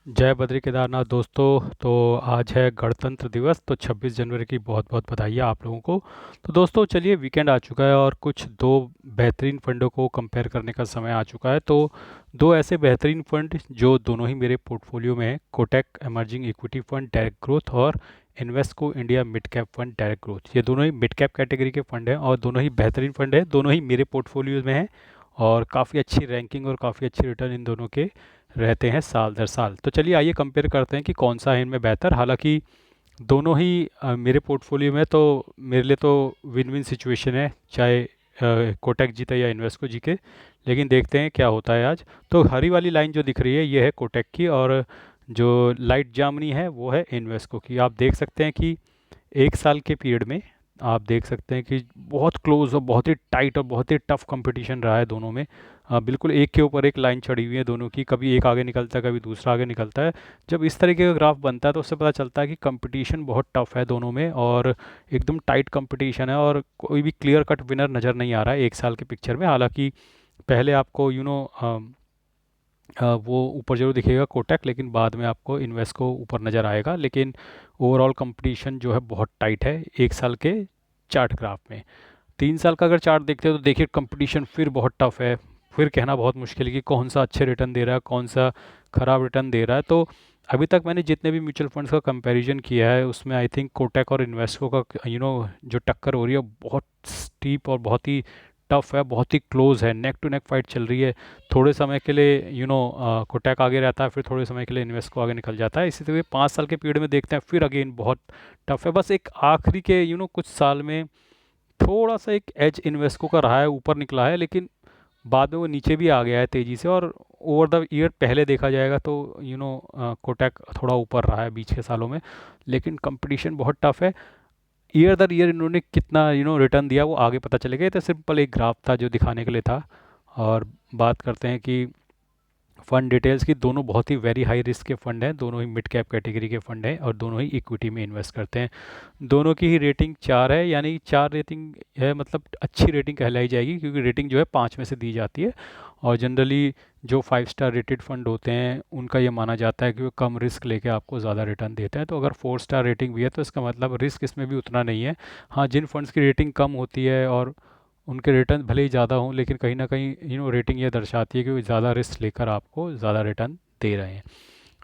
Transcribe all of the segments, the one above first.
जय बद्री केदारनाथ दोस्तों। तो आज है गणतंत्र दिवस, तो 26 जनवरी की बहुत बहुत बधाइयाँ आप लोगों को। तो दोस्तों चलिए, वीकेंड आ चुका है और कुछ दो बेहतरीन फंडों को कंपेयर करने का समय आ चुका है। तो दो ऐसे बेहतरीन फंड जो दोनों ही मेरे पोर्टफोलियो में हैं, Kotak emerging equity fund direct growth और Invesco India mid cap fund direct growth, ये दोनों ही मिड कैप कैटेगरी के फंड हैं और दोनों ही बेहतरीन फंड हैं, दोनों ही मेरे पोर्टफोलियो में हैं। और काफ़ी अच्छी रैंकिंग और काफ़ी अच्छी रिटर्न इन दोनों के रहते हैं साल दर साल। तो चलिए आइए कंपेयर करते हैं कि कौन सा है इनमें बेहतर। हालांकि दोनों ही मेरे पोर्टफोलियो में तो मेरे लिए तो विन विन सिचुएशन है, चाहे कोटक जीते या इन्वेस्को जीते। लेकिन देखते हैं क्या होता है आज। तो हरी वाली लाइन जो दिख रही है ये है कोटक की, और जो लाइट जामनी है वो है इन्वेस्को की। आप देख सकते हैं कि एक साल के पीरियड में आप देख सकते हैं कि बहुत क्लोज और बहुत ही टाइट और बहुत ही टफ कंपटीशन रहा है दोनों में। बिल्कुल एक के ऊपर एक लाइन चढ़ी हुई है दोनों की, कभी एक आगे निकलता है कभी दूसरा आगे निकलता है। जब इस तरीके का ग्राफ बनता है तो उससे पता चलता है कि कंपटीशन बहुत टफ है दोनों में, और एकदम टाइट कंपटीशन है, और कोई भी क्लियर कट विनर नज़र नहीं आ रहा है एक साल के पिक्चर में। हालांकि पहले आपको वो ऊपर जरूर दिखेगा कोटक, लेकिन बाद में आपको इन्वेस्को ऊपर नज़र आएगा। लेकिन ओवरऑल कंपटीशन जो है बहुत टाइट है एक साल के चार्ट ग्राफ में। 3 साल का अगर चार्ट देखते हो तो देखिए कंपटीशन फिर बहुत टफ है। फिर कहना बहुत मुश्किल है कि कौन सा अच्छे रिटर्न दे रहा है कौन सा ख़राब रिटर्न दे रहा है। तो अभी तक मैंने जितने भी म्यूचुअल फंड्स का कंपैरिजन किया है उसमें आई थिंक कोटक और इन्वेस्को का जो टक्कर हो रही है बहुत स्टीप और बहुत ही टफ है, बहुत ही क्लोज है, नेक टू नेक फाइट चल रही है। थोड़े समय के लिए कोटक आगे रहता है, फिर थोड़े समय के लिए इन्वेस्को आगे निकल जाता है। इसी तरह 5 साल के पीरियड में देखते हैं फिर अगेन बहुत टफ है। बस एक आखिरी के कुछ साल में थोड़ा सा एक एज इन्वेस्को का रहा है, ऊपर निकला है, लेकिन बाद में वो नीचे भी आ गया है तेज़ी से। और ओवर द ईयर पहले देखा जाएगा तो कोटक थोड़ा ऊपर रहा है बीच के सालों में। लेकिन कंपटीशन बहुत टफ है। ईयर दर ईयर इन्होंने कितना रिटर्न दिया वो आगे पता चलेगा। ये तो सिंपल एक ग्राफ था जो दिखाने के लिए था। और बात करते हैं कि फंड डिटेल्स की, दोनों बहुत ही वेरी हाई रिस्क के फंड हैं, दोनों ही मिड कैप कैटेगरी के फंड हैं और दोनों ही इक्विटी में इन्वेस्ट करते हैं। दोनों की ही रेटिंग 4 है, यानी 4 रेटिंग है, मतलब अच्छी रेटिंग कहलाई जाएगी, क्योंकि रेटिंग जो है 5 में से दी जाती है। और जनरली जो 5 स्टार रेटेड फंड होते हैं उनका ये माना जाता है कि वो कम रिस्क लेके आपको ज़्यादा रिटर्न देते हैं। तो अगर 4 स्टार रेटिंग भी है तो इसका मतलब रिस्क इसमें भी उतना नहीं है। हाँ, जिन फंड्स की रेटिंग कम होती है और उनके रिटर्न भले ही ज़्यादा हों, लेकिन कहीं ना कहीं रेटिंग ये दर्शाती है कि वो ज़्यादा रिस्क लेकर आपको ज़्यादा रिटर्न दे रहे हैं।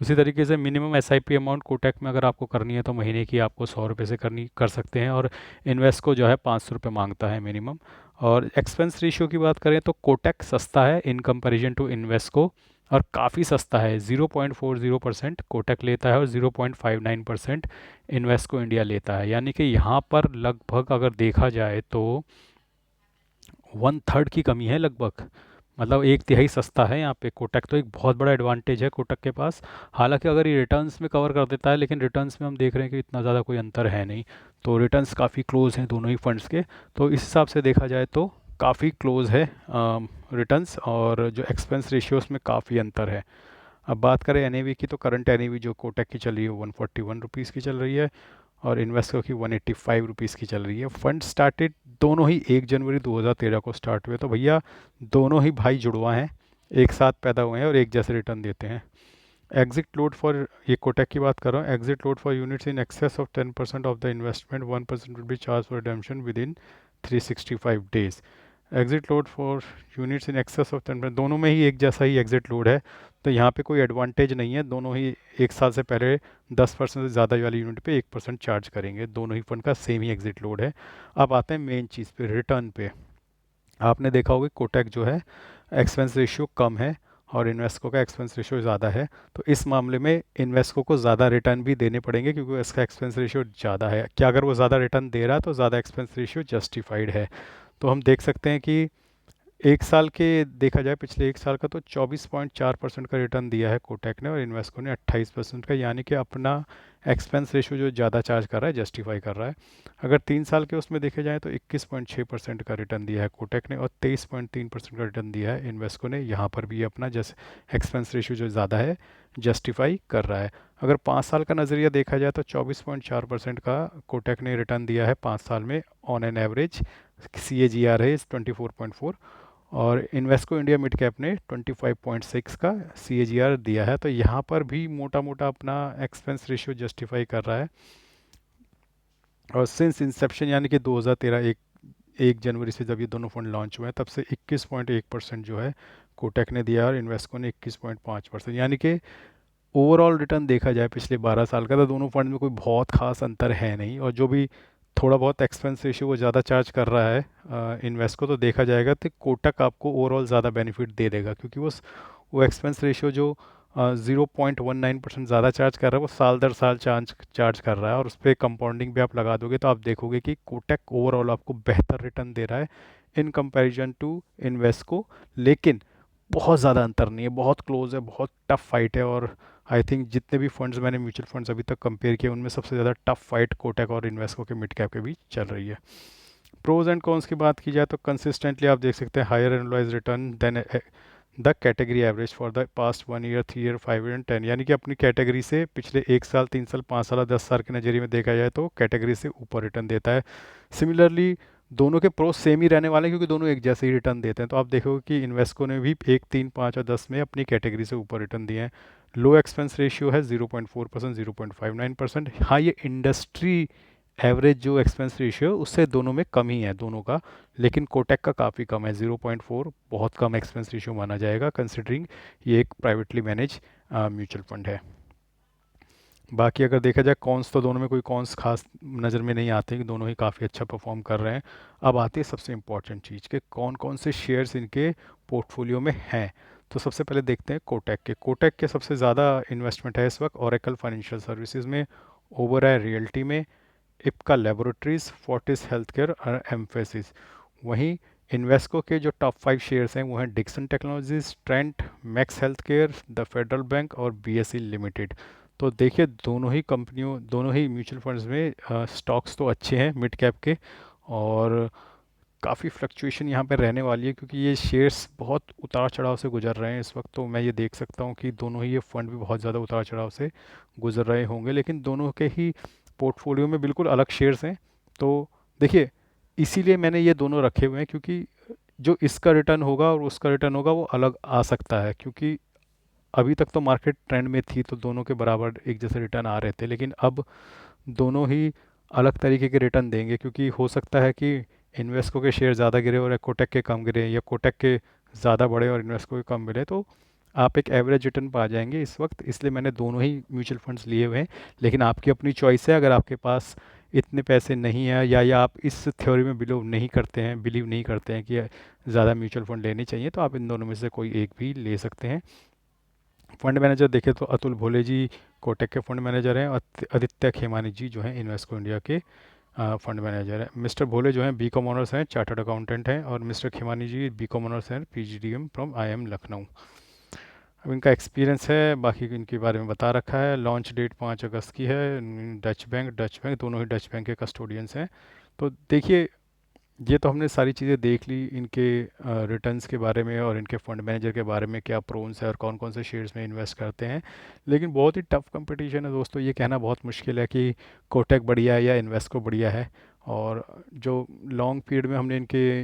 उसी तरीके से मिनिमम एसआईपी अमाउंट कोटक में अगर आपको करनी है तो महीने की आपको 100 रुपये से करनी कर सकते हैं, और इन्वेस्ट को जो है 500 रुपये मांगता है मिनिमम। और एक्सपेंस रेशियो की बात करें तो कोटक सस्ता है इन कंपैरिजन टू इन्वेस्ट को, और काफ़ी सस्ता है। 0.40% कोटक लेता है और 0.59% इन्वेस्ट को इंडिया लेता है। यानी कि यहाँ पर लगभग अगर देखा जाए तो 1/3 की कमी है लगभग, मतलब एक तिहाई सस्ता है यहाँ पे कोटक। तो एक बहुत बड़ा एडवांटेज है कोटक के पास। हालांकि अगर ये रिटर्न्स में कवर कर देता है, लेकिन रिटर्न्स में हम देख रहे हैं कि इतना ज़्यादा कोई अंतर है नहीं। तो रिटर्न्स काफ़ी क्लोज हैं दोनों ही फंड्स के। तो इस हिसाब से देखा जाए तो काफ़ी क्लोज है रिटर्न्स, और जो एक्सपेंस रेशियोस में काफ़ी अंतर है। अब बात करें एनएवी की, तो करंट एनएवी जो कोटक की चल रही है 141 रुपीज़ की चल रही है, और इन्वेस्को की 185 रुपीज़ की चल रही है। फंड स्टार्टेड दोनों ही 1 जनवरी 2013 को स्टार्ट हुए। तो भैया दोनों ही भाई जुड़वा हैं, एक साथ पैदा हुए हैं और एक जैसे रिटर्न देते हैं। एग्जिट लोड फॉर, ये कोटक की बात कर रहा हूँ, exit load for units in excess of 10% of the investment 1% will be charge for redemption with in 365 days. Exit load for units in excess of 10%, दोनों में ही एक जैसा ही एग्जिट लोड है। तो यहाँ पे कोई एडवांटेज नहीं है, दोनों ही एक साल से पहले 10% से ज़्यादा वाली यूनिट पे 1% चार्ज करेंगे। दोनों ही फंड का सेम ही एग्जिट लोड है। अब आते हैं मेन चीज़ पे, रिटर्न पे। आपने देखा होगा कोटक जो है एक्सपेंस रेशियो कम है और इन्वेस्को का एक्सपेंस रेशियो ज़्यादा है। तो इस मामले में इन्वेस्को को ज़्यादा रिटर्न भी देने पड़ेंगे, क्योंकि इसका एक्सपेंस रेशियो ज़्यादा है। क्या अगर वो ज़्यादा रिटर्न दे रहा है तो ज़्यादा एक्सपेंस रेशियो जस्टिफाइड है। तो हम देख सकते हैं कि एक साल के देखा जाए, पिछले एक साल का तो 24.4% का रिटर्न दिया है कोटक ने और इन्वेस्को ने 28% का, यानी कि अपना एक्सपेंस रेशियो जो ज़्यादा चार्ज कर रहा है जस्टिफाई कर रहा है। अगर 3 साल के उसमें देखे जाए तो 21.6% का रिटर्न दिया है कोटक ने और 23.3% का रिटर्न दिया है इन्वेस्को ने। यहाँ पर भी अपना जैसे एक्सपेंस रेशियो जो ज़्यादा है जस्टिफाई कर रहा है। अगर 5 साल का नज़रिया देखा जाए तो 24.4% का कोटक ने रिटर्न दिया है 5 साल में on an average. C A G R है 24.4, और इन्वेस्को इंडिया मिड कैप ने 25.6 का CAGR दिया है। तो यहाँ पर भी मोटा मोटा अपना एक्सपेंस रेशियो जस्टिफाई कर रहा है। और सिंस इंसेप्शन यानी कि 2013 एक जनवरी से जब ये दोनों फंड लॉन्च हुए हैं तब से 21.1% जो है कोटक ने दिया और इन्वेस्को ने 21.5%, यानी कि ओवरऑल रिटर्न देखा जाए पिछले 12 साल का तो दोनों फंड में कोई बहुत खास अंतर है नहीं। और जो भी थोड़ा बहुत एक्सपेंस रेशियो वो ज़्यादा चार्ज कर रहा है इन्वेस्को, तो देखा जाएगा तो कोटक आपको ओवरऑल ज़्यादा बेनिफिट दे देगा, क्योंकि वो एक्सपेंस रेशियो जो 0.19% ज़्यादा चार्ज कर रहा है वो साल दर साल चार्ज चार्ज कर रहा है। और उस पर कंपाउंडिंग भी आप लगा दोगे तो आप देखोगे कि कोटक ओवरऑल आपको बेहतर रिटर्न दे रहा है इन कंपैरिजन टू इन्वेस्को। लेकिन बहुत ज़्यादा अंतर नहीं है, बहुत क्लोज है, बहुत टफ फाइट है। और आई थिंक जितने भी फंड्स मैंने म्यूचुअल फंड्स अभी तक कंपेयर किए उनमें सबसे ज़्यादा टफ फाइट कोटक और इन्वेस्को के मिड कैप के बीच चल रही है। प्रोज एंड कॉन्स की बात की जाए तो कंसिस्टेंटली आप देख सकते हैं higher annualise return than the category average for the past 1 year, 3 year, 5 year and 10, यानी कि अपनी कैटेगरी से पिछले 1 साल, 3 साल, 5 साल, 10 साल के नज़रिए में देखा जाए तो कैटेगरी से ऊपर रिटर्न देता है। सिमिलरली दोनों के प्रोस सेम ही रहने वाले हैं क्योंकि दोनों एक जैसे ही रिटर्न देते हैं। तो आप देखोगे कि इन्वेस्को ने भी 1, 3, 5 और 10 में अपनी कैटेगरी से ऊपर रिटर्न दिए हैं। लो एक्सपेंस रेशियो है 0.4%, 0.59%। हाँ, ये इंडस्ट्री एवरेज जो एक्सपेंस रेशियो है उससे दोनों में कम ही है दोनों का, लेकिन कोटक का काफ़ी कम है 0.4, बहुत कम एक्सपेंस रेशियो माना जाएगा कंसिडरिंग ये एक प्राइवेटली मैनेज म्यूचुअल फंड है। बाकी अगर देखा जाए कॉन्स, तो दोनों में कोई कॉन्स खास नज़र में नहीं आते कि दोनों ही काफ़ी अच्छा परफॉर्म कर रहे हैं। अब आती है सबसे इम्पॉर्टेंट चीज़ कि कौन कौन से शेयर्स इनके पोर्टफोलियो में हैं। तो सबसे पहले देखते हैं कोटक के सबसे ज़्यादा इन्वेस्टमेंट है इस वक्त ओरेकल फाइनेंशियल सर्विसेज में, ओबेरॉय रियल्टी में, Ipca laboratories, Fortis health care और एम्फेसिस। वहीं इन्वेस्को के जो टॉप 5 शेयर्स हैं वो हैं Dixon technologies, Trent, Max health care, the Federal bank और BSE लिमिटेड। तो देखिए दोनों ही कंपनियों, दोनों ही म्यूचुअल फंड्स में स्टॉक्स तो अच्छे हैं मिड कैप के, और काफ़ी फ्लक्चुएशन यहाँ पे रहने वाली है क्योंकि ये शेयर्स बहुत उतार चढ़ाव से गुजर रहे हैं इस वक्त। तो मैं ये देख सकता हूँ कि दोनों ही ये फंड भी बहुत ज़्यादा उतार चढ़ाव से गुजर रहे होंगे, लेकिन दोनों के ही पोर्टफोलियो में बिल्कुल अलग शेयर्स हैं। तो देखिए इसीलिए मैंने ये दोनों रखे हुए हैं, क्योंकि जो इसका रिटर्न होगा और उसका रिटर्न होगा वो अलग आ सकता है। क्योंकि अभी तक तो मार्केट ट्रेंड में थी तो दोनों के बराबर एक जैसे रिटर्न आ रहे थे, लेकिन अब दोनों ही अलग तरीके के रिटर्न देंगे, क्योंकि हो सकता है कि इन्वेस्को के शेयर ज़्यादा गिरे और कोटक के कम गिरे, या कोटक के ज़्यादा बढ़े और इन्वेस्को के कम मिले। तो आप एक एवरेज रिटर्न पा जाएंगे इस वक्त, इसलिए मैंने दोनों ही म्यूचुअल फंड्स लिए हुए हैं। लेकिन आपकी अपनी चॉइस है, अगर आपके पास इतने पैसे नहीं है या आप इस थ्योरी में बिलीव नहीं करते हैं कि ज़्यादा म्यूचुअल फंड लेने चाहिए, तो आप इन दोनों में से कोई एक भी ले सकते हैं। फंड मैनेजर देखें तो अतुल भोले जी कोटक के फंड मैनेजर हैं, और आदित्य खेमानी जी जो हैं इन्वेस्को इंडिया के फंड मैनेजर हैं। मिस्टर भोले जो हैं बीकॉम ऑनर्स हैं, चार्टर्ड अकाउंटेंट हैं, और मिस्टर खेमानी जी बीकॉम ऑनर्स हैं, PGDM फ्रॉम IIM लखनऊ। अब इनका एक्सपीरियंस है बाकी इनके बारे में बता रखा है। लॉन्च डेट 5 अगस्त की है। डच बैंक दोनों ही डच बैंक के कस्टोडियंस हैं। तो देखिए ये तो हमने सारी चीज़ें देख ली इनके रिटर्न्स के बारे में और इनके फंड मैनेजर के बारे में, क्या प्रोन्स है और कौन कौन से शेयर्स में इन्वेस्ट करते हैं। लेकिन बहुत ही टफ कंपटीशन है दोस्तों, ये कहना बहुत मुश्किल है कि कोटक बढ़िया है या इन्वेस्को बढ़िया है। और जो लॉन्ग पीरियड में हमने इनके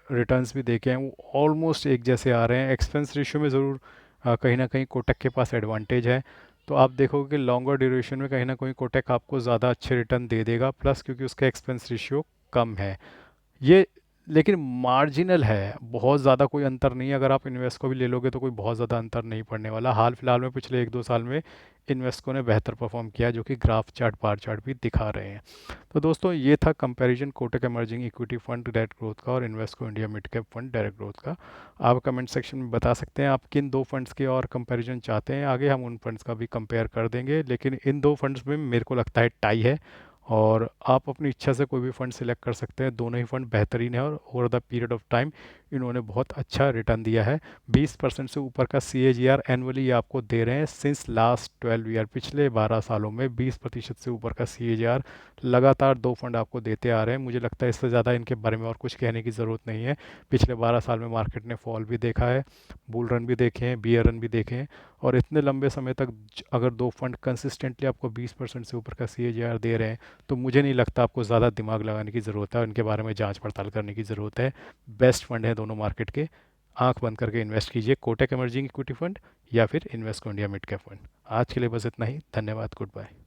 रिटर्न्स भी देखे हैं वो ऑलमोस्ट एक जैसे आ रहे हैं। एक्सपेंस रेशियो में ज़रूर कहीं ना कहीं कोटक के पास एडवांटेज है। तो आप देखोगे कि लॉन्गर ड्यूरेशन में कहीं ना कहीं कोटक आपको ज़्यादा अच्छे रिटर्न दे देगा, प्लस क्योंकि उसका एक्सपेंस रेशियो कम है ये। लेकिन मार्जिनल है, बहुत ज़्यादा कोई अंतर नहीं है। अगर आप इन्वेस्को भी ले लोगे तो कोई बहुत ज़्यादा अंतर नहीं पड़ने वाला। हाल फिलहाल में पिछले 1-2 साल में इन्वेस्को ने बेहतर परफॉर्म किया, जो कि ग्राफ चार्ट, बार चार्ट भी दिखा रहे हैं। तो दोस्तों ये था comparison Kotak emerging equity fund direct growth का और Invesco India mid cap fund direct growth का। आप कमेंट सेक्शन में बता सकते हैं आप किन दो फंड्स के और कंपैरिजन चाहते हैं। आगे हम उन फंड्स का भी कंपेयर कर देंगे, लेकिन इन दो फंड्स में मेरे को लगता है टाई है, और आप अपनी इच्छा से कोई भी फ़ंड सिलेक्ट कर सकते हैं। दोनों ही फ़ंड बेहतरीन है और over the period of time इन्होंने बहुत अच्छा रिटर्न दिया है। 20% से ऊपर का CAGR एनुअली आपको दे रहे हैं सिंस लास्ट 12 ईयर, पिछले 12 सालों में 20% से ऊपर का CAGR लगातार दो फंड आपको देते आ रहे हैं। मुझे लगता है इससे ज़्यादा इनके बारे में और कुछ कहने की ज़रूरत नहीं है। पिछले 12 साल में मार्केट ने फॉल भी देखा है, बुल रन भी देखे हैं, बियर रन भी देखे हैं, और इतने लंबे समय तक अगर दो फंड कंसिस्टेंटली आपको 20% से ऊपर का CAGR दे रहे हैं तो मुझे नहीं लगता आपको ज़्यादा दिमाग लगाने की ज़रूरत है और इनके बारे में जांच पड़ताल करने की ज़रूरत है। बेस्ट फंड है दोनों मार्केट के, आंख बंद करके इन्वेस्ट कीजिए, कोटक इमर्जिंग इक्विटी फंड या फिर Invesco India mid cap fund. आज के लिए बस इतना ही, धन्यवाद, गुड बाय।